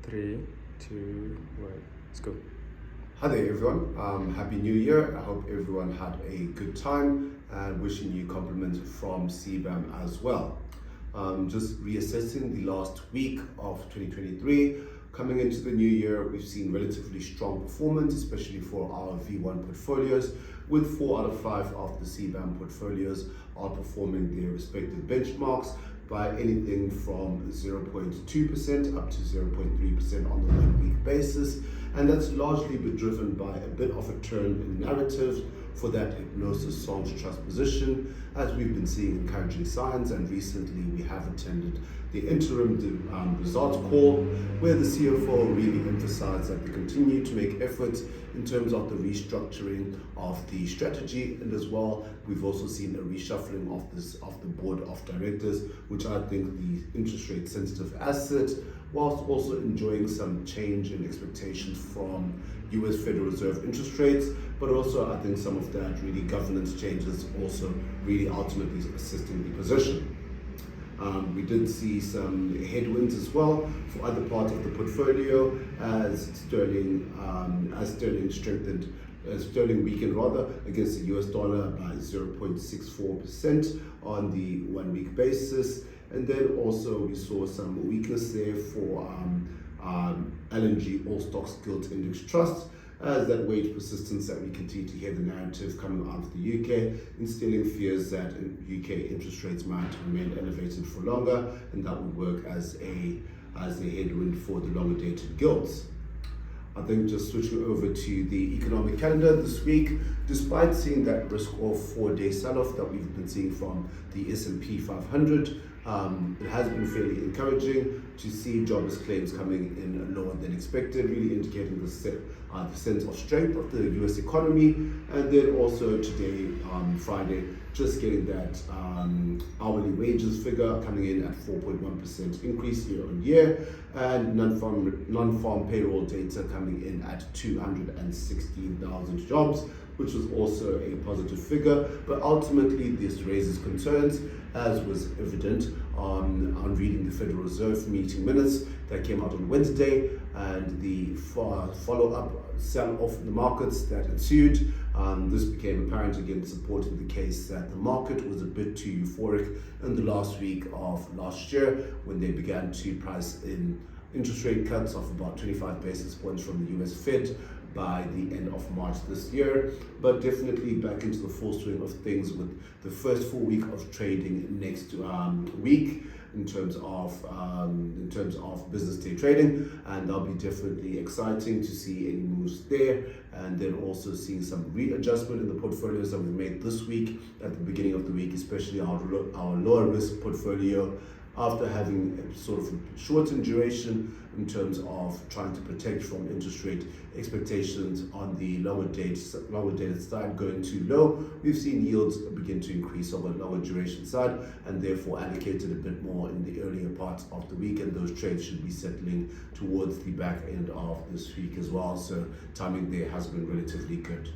Three, two, one, let's go. Hi there everyone, Happy New Year. I hope everyone had a good time and wishing you compliments from CBAM as well. Just reassessing the last week of 2023. Coming into the new year, we've seen relatively strong performance, especially for our V1 portfolios, with 4 out of 5 of the CBAM portfolios outperforming their respective benchmarks by anything from 0.2% up to 0.3% on the 1 week basis. And that's largely been driven by a bit of a turn in narrative for that Hypnosis Songs Trust position, as we've been seeing encouraging signs. And recently we have attended the interim results call, where the CFO really emphasized that they continue to make efforts in terms of the restructuring of the strategy, and as well we've also seen a reshuffling of the board of directors, which I think the interest rate sensitive asset, whilst also enjoying some change in expectations from US Federal Reserve interest rates, but also I think some of that really governance changes also really ultimately assisting the position. We did see some headwinds as well for other parts of the portfolio as sterling strengthened. Sterling weakened rather against the US dollar by 0.64% on the 1 week basis. And then also we saw some weakness there for LNG All Stocks Gilt Index Trust, as that wage persistence that we continue to hear the narrative coming out of the UK, instilling fears that UK interest rates might remain elevated for longer, and that would work as a headwind for the longer dated gilts. I think just switching over to the economic calendar this week, despite seeing that risk of 4-day sell-off that we've been seeing from the S&P 500, it has been fairly encouraging to see jobless claims coming in lower than expected, really indicating the sense of strength of the US economy. And then also today, Friday, just getting that hourly wages figure coming in at 4.1% increase year on year, and non-farm payroll data coming in at 216,000 jobs, which was also a positive figure. But ultimately this raises concerns, as was evident on reading the Federal Reserve meeting minutes that came out on Wednesday, and the follow-up sell-off in the markets that ensued. This became apparent again, supporting the case that the market was a bit too euphoric in the last week of last year, when they began to price in interest rate cuts of about 25 basis points from the US Fed by the end of March this year. But definitely back into the full swing of things with the first full week of trading next week in terms of business day trading, and that'll be definitely exciting to see any moves there. And then also seeing some readjustment in the portfolios that we made this week at the beginning of the week, especially our lower risk portfolio, after having a sort of shortened duration in terms of trying to protect from interest rate expectations on the longer dated side going too low. We've seen yields begin to increase over the longer duration side, and therefore allocated a bit more in the earlier parts of the week, and those trades should be settling towards the back end of this week as well. So timing there has been relatively good.